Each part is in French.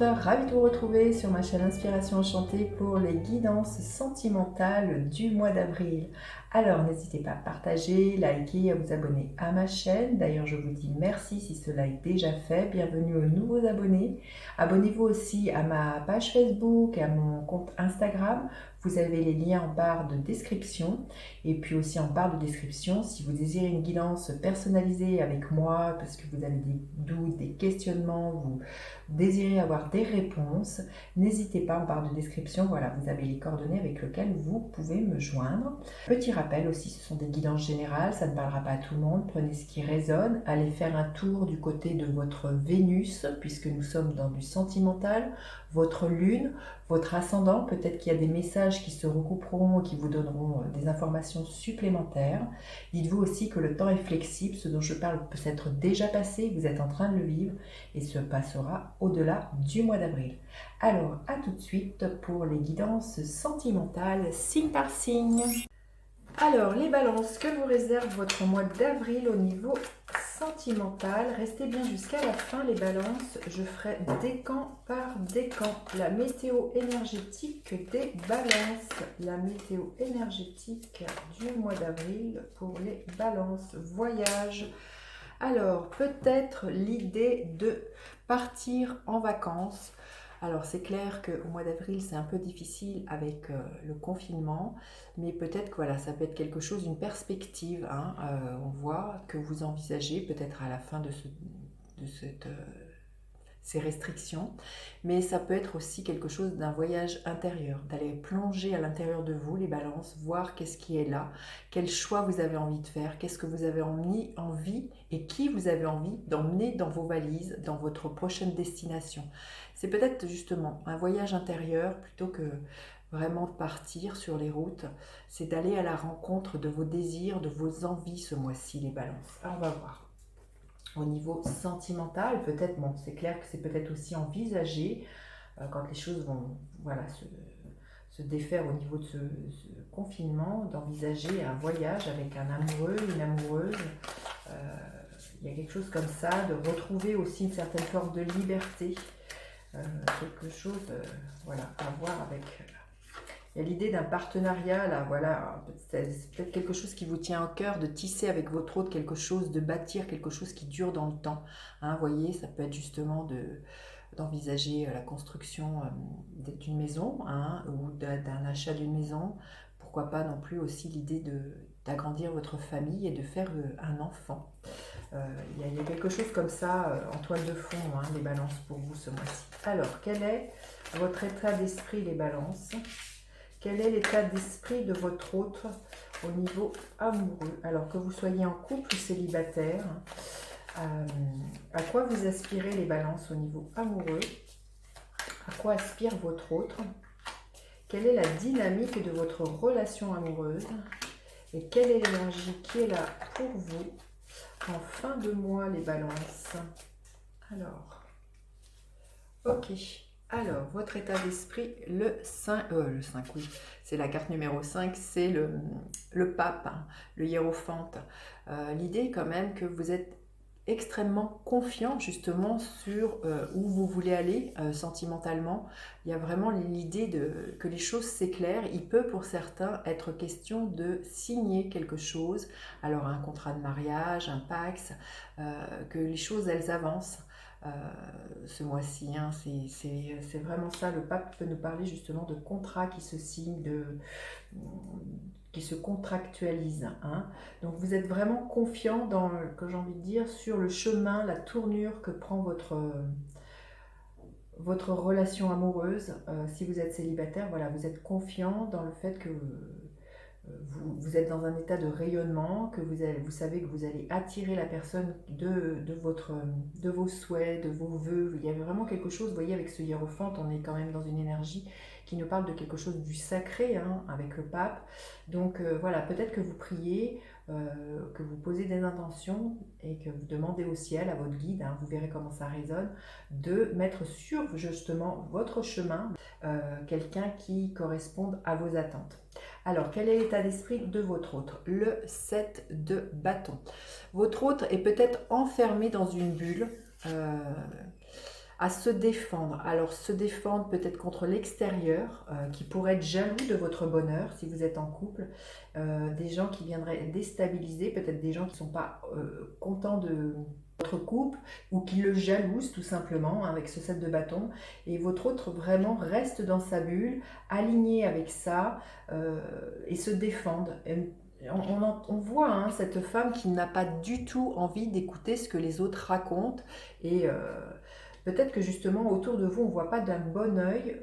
enchanteur, ravi de vous retrouver sur ma chaîne Inspiration Enchantée pour les guidances sentimentales du mois d'avril. Alors n'hésitez pas à partager, liker, à vous abonner à ma chaîne. D'ailleurs je vous dis merci si cela est déjà fait. Bienvenue aux nouveaux abonnés. Abonnez-vous aussi à ma page Facebook, à mon compte Instagram. Vous avez les liens en barre de description. Et puis aussi en barre de description, si vous désirez une guidance personnalisée avec moi, parce que vous avez des doutes, des questionnements, vous désirez avoir des réponses, n'hésitez pas en barre de description, voilà, vous avez les coordonnées avec lesquelles vous pouvez me joindre. Petit rappel aussi, ce sont des guidances générales, ça ne parlera pas à tout le monde, prenez ce qui résonne, allez faire un tour du côté de votre Vénus, puisque nous sommes dans du sentimental, votre lune, votre ascendant, peut-être qu'il y a des messages qui se recouperont et qui vous donneront des informations supplémentaires. Dites-vous aussi que le temps est flexible, ce dont je parle peut s'être déjà passé, vous êtes en train de le vivre et se passera au-delà du mois d'avril. Alors, à tout de suite pour les guidances sentimentales, signe par signe. Alors, les balances, que vous réserve votre mois d'avril au niveau sentimental? Restez bien jusqu'à la fin, les balances. Je ferai décan par décan. La météo énergétique des balances. La météo énergétique du mois d'avril pour les balances. Voyage. Alors, peut-être l'idée de partir en vacances. Alors, c'est clair qu'au mois d'avril, c'est un peu difficile avec le confinement, mais peut-être que voilà, ça peut être quelque chose, une perspective. Hein, on voit que vous envisagez peut-être à la fin de cette ces restrictions, mais ça peut être aussi quelque chose d'un voyage intérieur, d'aller plonger à l'intérieur de vous, les balances, voir qu'est-ce qui est là, quel choix vous avez envie de faire, qu'est-ce que vous avez envie et qui vous avez envie d'emmener dans vos valises, dans votre prochaine destination. C'est peut-être justement un voyage intérieur plutôt que vraiment de partir sur les routes, c'est d'aller à la rencontre de vos désirs, de vos envies ce mois-ci, les balances. Alors, on va voir. Au niveau sentimental, peut-être, bon, c'est clair que c'est peut-être aussi envisagé quand les choses vont voilà, se défaire au niveau de ce confinement, d'envisager un voyage avec un amoureux, une amoureuse. Il y a quelque chose comme ça, de retrouver aussi une certaine forme de liberté, quelque chose voilà, à voir avec... Il y a l'idée d'un partenariat, là, voilà, c'est peut-être quelque chose qui vous tient au cœur, de tisser avec votre autre quelque chose, de bâtir quelque chose qui dure dans le temps. Hein, vous voyez, ça peut être justement d'envisager la construction d'une maison, hein, ou d'un achat d'une maison. Pourquoi pas non plus aussi l'idée d'agrandir votre famille et de faire un enfant. Il y a quelque chose comme ça en toile de fond, hein, les balances pour vous ce mois-ci. Alors, quel est votre état d'esprit, les balances ? Quel est l'état d'esprit de votre autre au niveau amoureux? Alors que vous soyez en couple ou célibataire, à quoi vous aspirez, les balances, au niveau amoureux? À quoi aspire votre autre? Quelle est la dynamique de votre relation amoureuse? Et quelle est l'énergie qui est là pour vous en fin de mois, les balances? Alors, ok. Alors, votre état d'esprit, le 5, oui, c'est la carte numéro 5, c'est le pape, hein, le hiérophante. L'idée est quand même que vous êtes extrêmement confiant justement sur où vous voulez aller sentimentalement. Il y a vraiment l'idée que les choses s'éclairent. Il peut pour certains être question de signer quelque chose, alors un contrat de mariage, un Pacs, que les choses elles avancent. Ce mois-ci, hein, c'est vraiment ça. Le pape peut nous parler justement de contrats qui se signent, qui se contractualisent. Hein. Donc vous êtes vraiment confiant dans, que j'ai envie de dire, sur le chemin, la tournure que prend votre relation amoureuse. Si vous êtes célibataire, voilà, vous êtes confiant dans le fait que vous êtes dans un état de rayonnement, que vous savez que vous allez attirer la personne de vos souhaits, de vos vœux. Il y avait vraiment quelque chose, vous voyez, avec ce hiérophante, on est quand même dans une énergie qui nous parle de quelque chose du sacré, hein, avec le pape. Donc voilà, peut-être que vous priez, que vous posez des intentions et que vous demandez au ciel, à votre guide, hein, vous verrez comment ça résonne, de mettre sur justement votre chemin quelqu'un qui corresponde à vos attentes. Alors, quel est l'état d'esprit de votre autre? Le 7 de bâton. Votre autre est peut-être enfermé dans une bulle. à se défendre. Alors se défendre peut-être contre l'extérieur, qui pourrait être jaloux de votre bonheur si vous êtes en couple, des gens qui viendraient déstabiliser, peut-être des gens qui ne sont pas contents de votre couple ou qui le jalousent tout simplement, hein, avec ce 7 de bâton, et votre autre vraiment reste dans sa bulle, aligné avec ça, et se défendre. On voit, hein, cette femme qui n'a pas du tout envie d'écouter ce que les autres racontent, et peut-être que justement autour de vous on ne voit pas d'un bon œil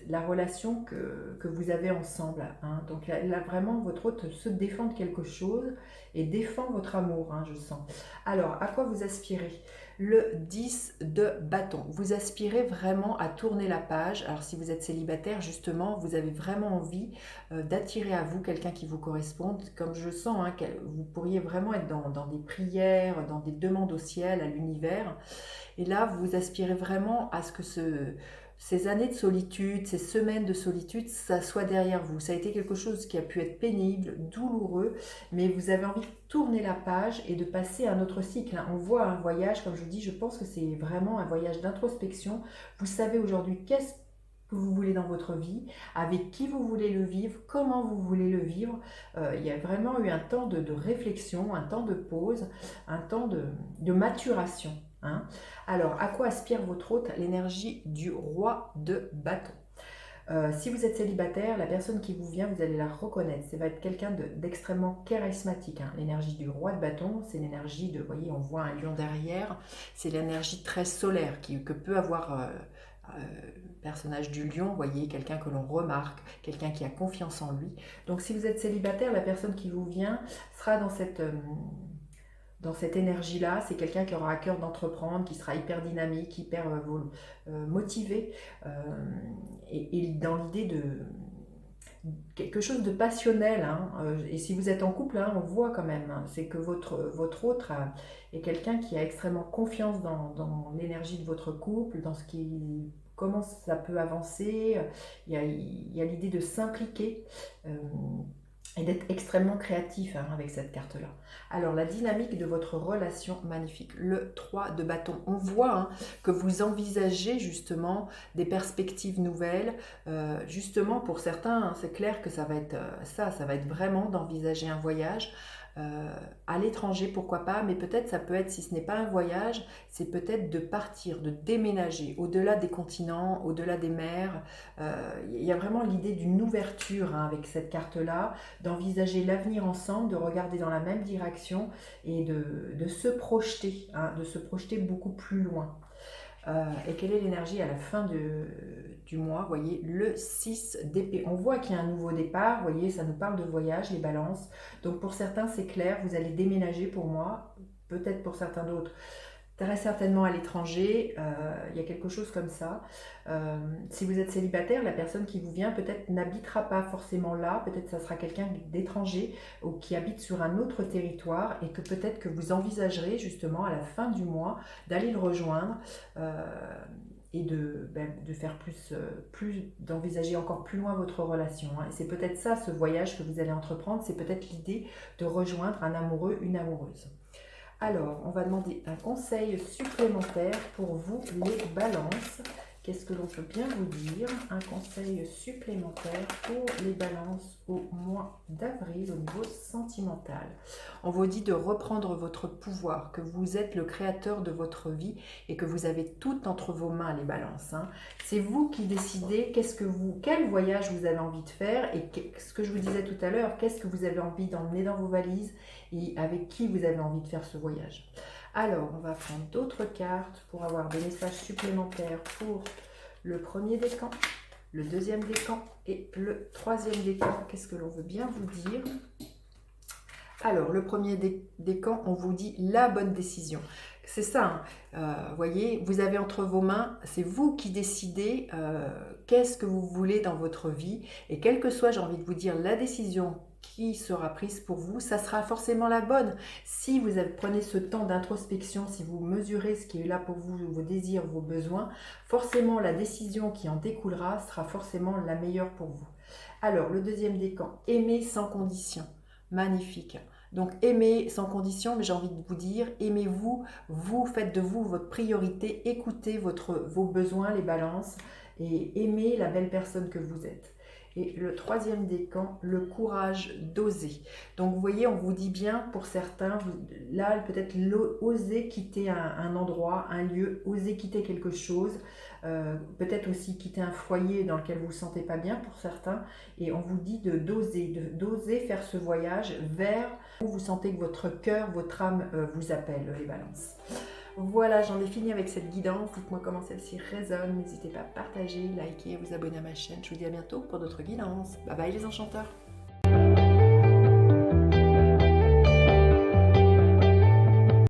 la relation que vous avez ensemble, hein. Donc là, vraiment votre hôte se défend de quelque chose et défend votre amour, hein, je sens. Alors à quoi vous aspirez? Le 10 de bâton, vous aspirez vraiment à tourner la page. Alors si vous êtes célibataire, justement, vous avez vraiment envie d'attirer à vous quelqu'un qui vous corresponde. Comme je sens, hein, vous pourriez vraiment être dans des prières, dans des demandes au ciel, à l'univers. Et là, vous aspirez vraiment à ce que ces années de solitude, ces semaines de solitude, ça soit derrière vous. Ça a été quelque chose qui a pu être pénible, douloureux, mais vous avez envie de tourner la page et de passer à un autre cycle, hein. On voit un voyage, comme je vous dis, je pense que c'est vraiment un voyage d'introspection. Vous savez aujourd'hui qu'est-ce que vous voulez dans votre vie, avec qui vous voulez le vivre, comment vous voulez le vivre. Il y a vraiment eu un temps de réflexion, un temps de pause, un temps de maturation, hein. Alors, à quoi aspire votre hôte? L'énergie du roi de bâton. Si vous êtes célibataire, la personne qui vous vient, vous allez la reconnaître. Ça va être quelqu'un d'extrêmement charismatique, hein. L'énergie du roi de bâton, c'est l'énergie de, vous voyez, on voit un lion derrière, c'est l'énergie très solaire que peut avoir personnage du lion, vous voyez, quelqu'un que l'on remarque, quelqu'un qui a confiance en lui. Donc si vous êtes célibataire, la personne qui vous vient sera dans cette énergie-là. C'est quelqu'un qui aura à cœur d'entreprendre, qui sera hyper dynamique, hyper motivé, et dans l'idée de quelque chose de passionnel, hein. Et si vous êtes en couple, hein, on voit quand même, hein, c'est que votre autre est quelqu'un qui a extrêmement confiance dans l'énergie de votre couple, dans comment ça peut avancer. Il y a l'idée de s'impliquer, et d'être extrêmement créatif, hein, avec cette carte-là. Alors, la dynamique de votre relation, magnifique. Le 3 de bâton, on voit, hein, que vous envisagez justement des perspectives nouvelles. Justement, pour certains, hein, c'est clair que ça va être ça va être vraiment d'envisager un voyage. À l'étranger, pourquoi pas, mais peut-être ça peut être, si ce n'est pas un voyage, c'est peut-être de partir, de déménager au-delà des continents, au-delà des mers. Il y a vraiment l'idée d'une ouverture, hein, avec cette carte-là, d'envisager l'avenir ensemble, de regarder dans la même direction et de se projeter, hein, de se projeter beaucoup plus loin. Et quelle est l'énergie à la fin du mois? Vous voyez, le 6 d'épée. On voit qu'il y a un nouveau départ, vous voyez, ça nous parle de voyage, les balances. Donc pour certains, c'est clair, vous allez déménager pour moi, peut-être pour certains d'autres. Très certainement à l'étranger, il y a quelque chose comme ça. Si vous êtes célibataire, la personne qui vous vient peut-être n'habitera pas forcément là, peut-être ça sera quelqu'un d'étranger ou qui habite sur un autre territoire, et que peut-être que vous envisagerez justement à la fin du mois d'aller le rejoindre, et de faire d'envisager encore plus loin votre relation, hein. Et c'est peut-être ça, ce voyage que vous allez entreprendre, c'est peut-être l'idée de rejoindre un amoureux, une amoureuse. Alors, on va demander un conseil supplémentaire pour vous, les balances. Qu'est-ce que l'on peut bien vous dire? Un conseil supplémentaire pour les balances au mois d'avril au niveau sentimental. On vous dit de reprendre votre pouvoir, que vous êtes le créateur de votre vie et que vous avez tout entre vos mains, les balances, hein. C'est vous qui décidez quel voyage vous avez envie de faire, et ce que je vous disais tout à l'heure, qu'est-ce que vous avez envie d'emmener dans vos valises et avec qui vous avez envie de faire ce voyage. Alors, on va prendre d'autres cartes pour avoir des messages supplémentaires pour le premier décan, le deuxième décan et le troisième décan. Qu'est-ce que l'on veut bien vous dire? Alors, le premier décan, on vous dit la bonne décision. C'est ça, hein. Voyez, vous avez entre vos mains, c'est vous qui décidez qu'est-ce que vous voulez dans votre vie. Et quelle que soit, j'ai envie de vous dire, la décision qui sera prise pour vous, ça sera forcément la bonne. Si vous prenez ce temps d'introspection, si vous mesurez ce qui est là pour vous, vos désirs, vos besoins, forcément la décision qui en découlera sera forcément la meilleure pour vous. Alors, le deuxième décan, aimer sans condition. Magnifique. Donc aimez sans condition, mais j'ai envie de vous dire, aimez-vous, vous faites de vous votre priorité, écoutez vos besoins, les balances, et aimez la belle personne que vous êtes. Et le troisième décan, le courage d'oser. Donc vous voyez, on vous dit bien pour certains, là peut-être oser quitter un endroit, un lieu, oser quitter quelque chose, peut-être aussi quitter un foyer dans lequel vous ne vous sentez pas bien pour certains, et on vous dit d'oser faire ce voyage vers où vous sentez que votre cœur, votre âme vous appelle, les balances. Voilà, j'en ai fini avec cette guidance. Dites-moi comment celle-ci résonne. N'hésitez pas à partager, liker, à vous abonner à ma chaîne. Je vous dis à bientôt pour d'autres guidances. Bye bye les enchanteurs.